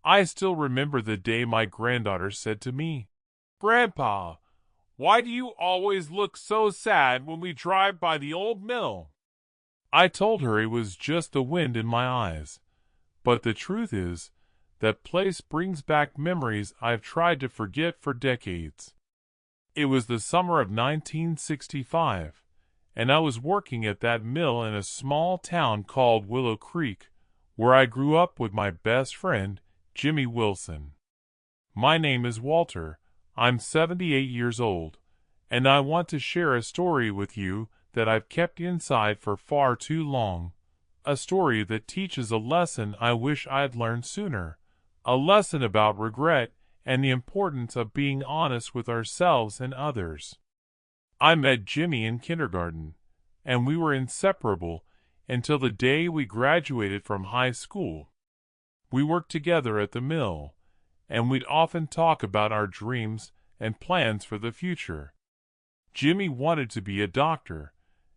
I still remember the day my granddaughter said to me, "Grandpa, why do you always look so sad when we drive by the old mill?" I told her it was just the wind in my eyes. But the truth is, that place brings back memories I've tried to forget for decades. It was the summer of 1965, and I was working at that mill in a small town called Willow Creek, where I grew up with my best friend, Jimmy Wilson. My name is Walter. I'm 78 years old, and I want to share a story with you that I've kept inside for far too long. A story that teaches a lesson I wish I'd learned sooner. A lesson about regret and the importance of being honest with ourselves and others. I met Jimmy in kindergarten, and we were inseparable until the day we graduated from high school. We worked together at the mill, and we'd often talk about our dreams and plans for the future. Jimmy wanted to be a doctor,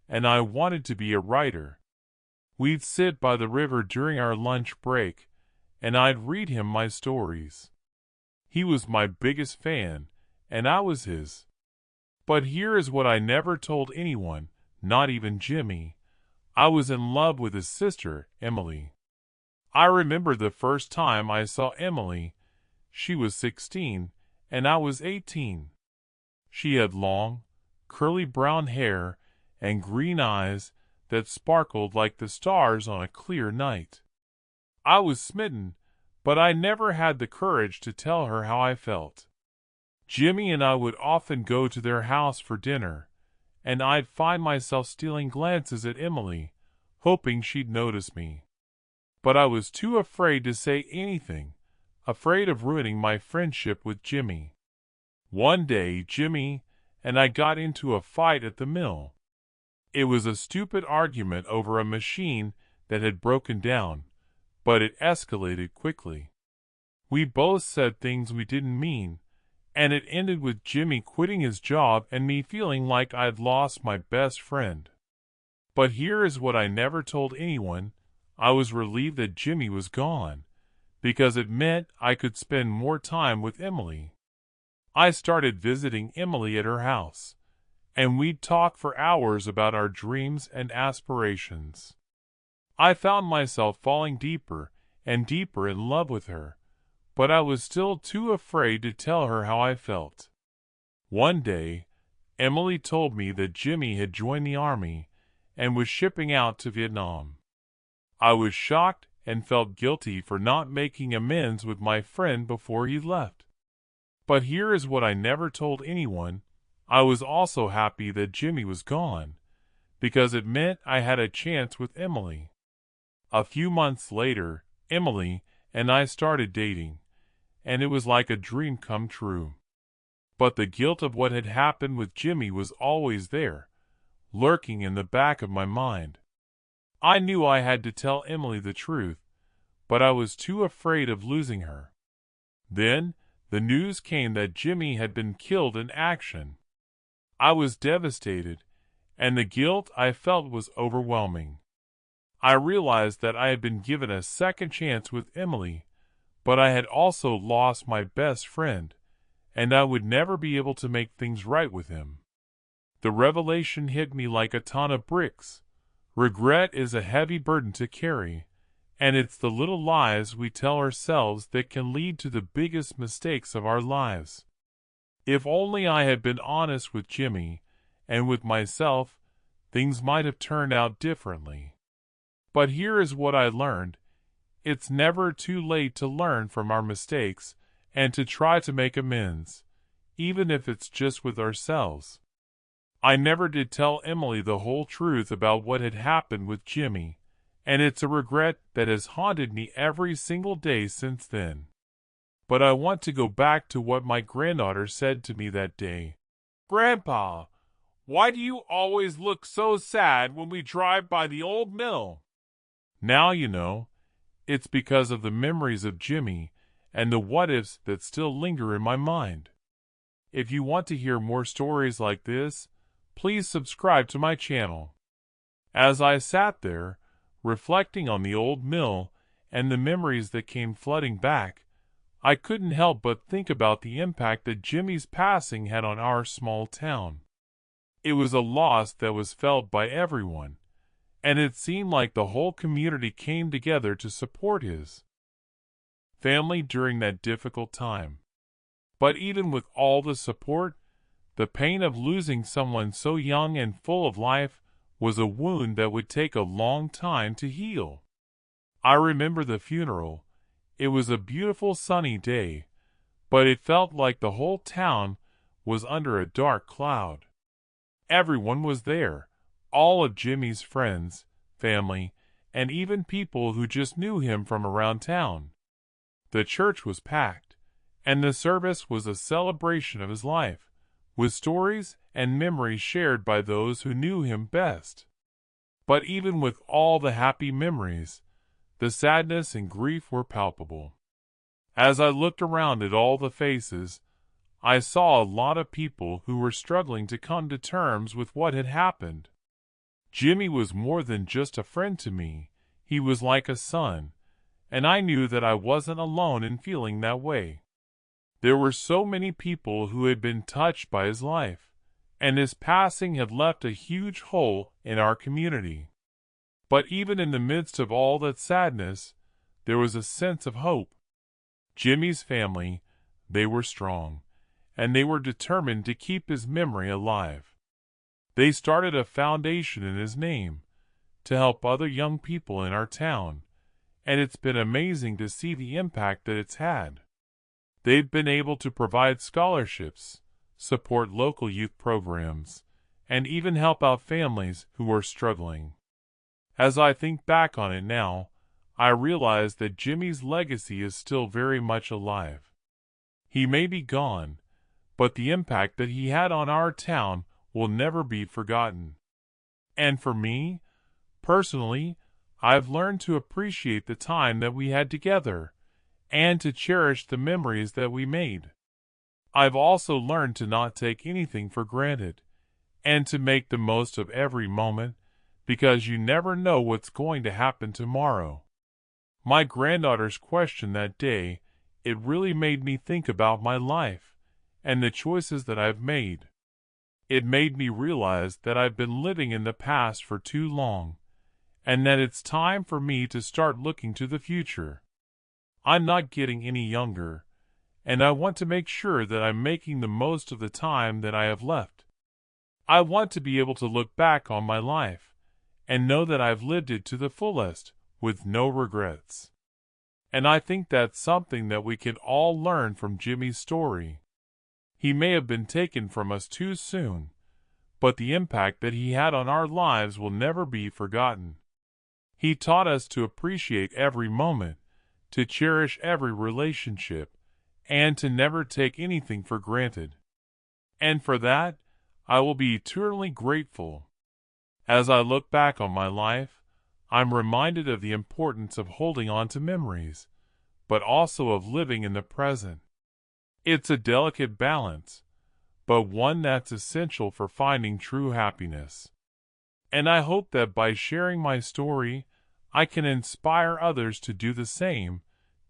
and I wanted to be a writer. We'd sit by the river during our lunch break, and I'd read him my stories. He was my biggest fan, and I was his. But here is what I never told anyone, not even Jimmy. I was in love with his sister, Emily. I remember the first time I saw Emily. She was 16, and I was 18. She had long, curly brown hair and green eyes that sparkled like the stars on a clear night. I was smitten, but I never had the courage to tell her how I felt. Jimmy and I would often go to their house for dinner, and I'd find myself stealing glances at Emily, hoping she'd notice me. But I was too afraid to say anything, afraid of ruining my friendship with Jimmy. One day, Jimmy and I got into a fight at the mill. It was a stupid argument over a machine that had broken down, but it escalated quickly. We both said things we didn't mean, and it ended with Jimmy quitting his job and me feeling like I'd lost my best friend. But here is what I never told anyone. I was relieved that Jimmy was gone, because it meant I could spend more time with Emily. I started visiting Emily at her house, and we'd talk for hours about our dreams and aspirations. I found myself falling deeper and deeper in love with her, but I was still too afraid to tell her how I felt. One day, Emily told me that Jimmy had joined the army and was shipping out to Vietnam. I was shocked and felt guilty for not making amends with my friend before he left. But here is what I never told anyone. I was also happy that Jimmy was gone, because it meant I had a chance with Emily. A few months later, Emily and I started dating, and it was like a dream come true. But the guilt of what had happened with Jimmy was always there, lurking in the back of my mind. I knew I had to tell Emily the truth, but I was too afraid of losing her. Then, the news came that Jimmy had been killed in action. I was devastated, and the guilt I felt was overwhelming. I realized that I had been given a second chance with Emily, but I had also lost my best friend, and I would never be able to make things right with him. The revelation hit me like a ton of bricks. Regret is a heavy burden to carry, and it's the little lies we tell ourselves that can lead to the biggest mistakes of our lives. If only I had been honest with Jimmy and with myself, things might have turned out differently. But here is what I learned. It's never too late to learn from our mistakes and to try to make amends, even if it's just with ourselves. I never did tell Emily the whole truth about what had happened with Jimmy, and it's a regret that has haunted me every single day since then. But I want to go back to what my granddaughter said to me that day. "Grandpa, why do you always look so sad when we drive by the old mill?" Now you know. It's because of the memories of Jimmy and the what-ifs that still linger in my mind. If you want to hear more stories like this, please subscribe to my channel. As I sat there, reflecting on the old mill and the memories that came flooding back, I couldn't help but think about the impact that Jimmy's passing had on our small town. It was a loss that was felt by everyone, and it seemed like the whole community came together to support his family during that difficult time. But even with all the support, the pain of losing someone so young and full of life was a wound that would take a long time to heal. I remember the funeral. It was a beautiful sunny day, but it felt like the whole town was under a dark cloud. Everyone was there, all of Jimmy's friends, family, and even people who just knew him from around town. The church was packed, and the service was a celebration of his life, with stories and memories shared by those who knew him best. But even with all the happy memories, the sadness and grief were palpable. As I looked around at all the faces, I saw a lot of people who were struggling to come to terms with what had happened. Jimmy was more than just a friend to me. He was like a son, and I knew that I wasn't alone in feeling that way. There were so many people who had been touched by his life, and his passing had left a huge hole in our community. But even in the midst of all that sadness, there was a sense of hope. Jimmy's family, they were strong, and they were determined to keep his memory alive. They started a foundation in his name to help other young people in our town, and it's been amazing to see the impact that it's had. They've been able to provide scholarships, support local youth programs, and even help out families who are struggling. As I think back on it now, I realize that Jimmy's legacy is still very much alive. He may be gone, but the impact that he had on our town will never be forgotten. And for me, personally, I've learned to appreciate the time that we had together, and to cherish the memories that we made. I've also learned to not take anything for granted, and to make the most of every moment, because you never know what's going to happen tomorrow. My granddaughter's question that day, it really made me think about my life, and the choices that I've made. It made me realize that I've been living in the past for too long, and that it's time for me to start looking to the future. I'm not getting any younger, and I want to make sure that I'm making the most of the time that I have left. I want to be able to look back on my life and know that I've lived it to the fullest with no regrets. And I think that's something that we can all learn from Jimmy's story. He may have been taken from us too soon, but the impact that he had on our lives will never be forgotten. He taught us to appreciate every moment, to cherish every relationship, and to never take anything for granted. And for that, I will be eternally grateful. As I look back on my life, I'm reminded of the importance of holding on to memories, but also of living in the present. It's a delicate balance, but one that's essential for finding true happiness. And I hope that by sharing my story, I can inspire others to do the same,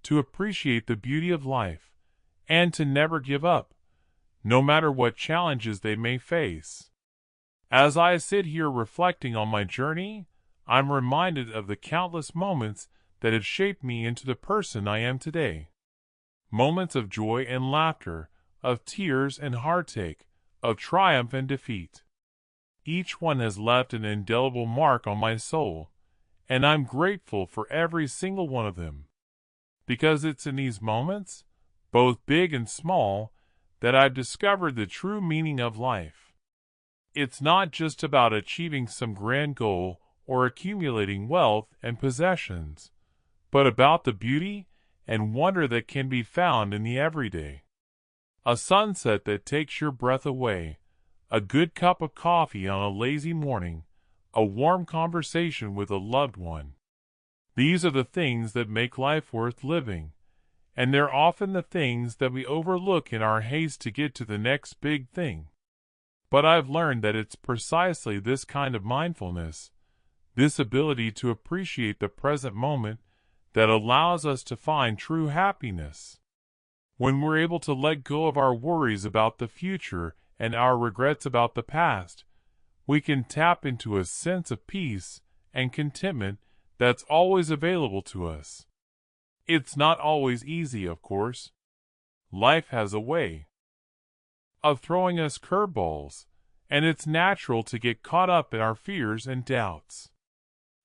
to appreciate the beauty of life, and to never give up, no matter what challenges they may face. As I sit here reflecting on my journey, I'm reminded of the countless moments that have shaped me into the person I am today. Moments of joy and laughter, of tears and heartache, of triumph and defeat. Each one has left an indelible mark on my soul, and I'm grateful for every single one of them. Because it's in these moments, both big and small, that I've discovered the true meaning of life. It's not just about achieving some grand goal or accumulating wealth and possessions, but about the beauty and wonder that can be found in the everyday. A sunset that takes your breath away, a good cup of coffee on a lazy morning, a warm conversation with a loved one. These are the things that make life worth living, and they're often the things that we overlook in our haste to get to the next big thing. But I've learned that it's precisely this kind of mindfulness, this ability to appreciate the present moment, that allows us to find true happiness. When we're able to let go of our worries about the future and our regrets about the past, we can tap into a sense of peace and contentment that's always available to us. It's not always easy, of course. Life has a way of throwing us curveballs, and it's natural to get caught up in our fears and doubts.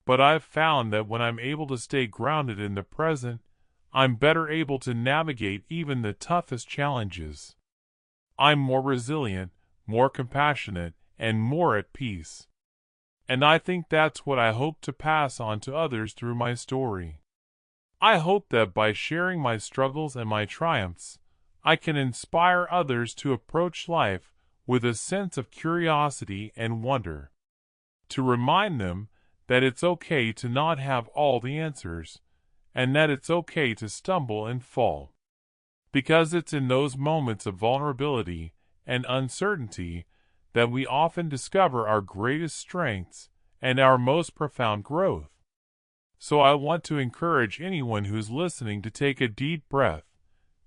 But I've found that when I'm able to stay grounded in the present, I'm better able to navigate even the toughest challenges. I'm more resilient, more compassionate, and more at peace. And I think that's what I hope to pass on to others through my story. I hope that by sharing my struggles and my triumphs, I can inspire others to approach life with a sense of curiosity and wonder. To remind them that it's okay to not have all the answers, and that it's okay to stumble and fall. Because it's in those moments of vulnerability and uncertainty that we often discover our greatest strengths and our most profound growth. So I want to encourage anyone who's listening to take a deep breath,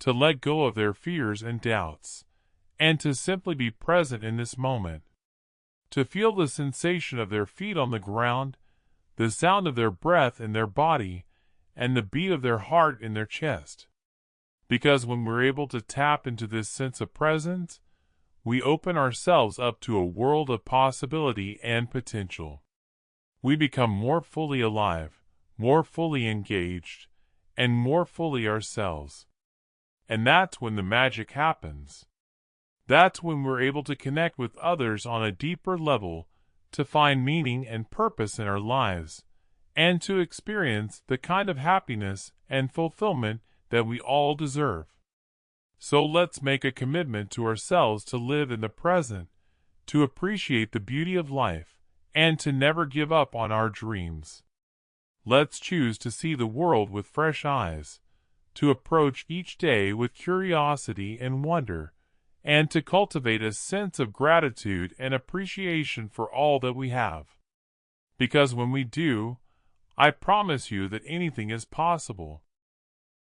to let go of their fears and doubts, and to simply be present in this moment. To feel the sensation of their feet on the ground, the sound of their breath in their body, and the beat of their heart in their chest. Because when we're able to tap into this sense of presence, we open ourselves up to a world of possibility and potential. We become more fully alive, more fully engaged, and more fully ourselves. And that's when the magic happens. That's when we're able to connect with others on a deeper level, to find meaning and purpose in our lives, and to experience the kind of happiness and fulfillment that we all deserve. So let's make a commitment to ourselves to live in the present, to appreciate the beauty of life, and to never give up on our dreams. Let's choose to see the world with fresh eyes, to approach each day with curiosity and wonder, and to cultivate a sense of gratitude and appreciation for all that we have. Because when we do, I promise you that anything is possible.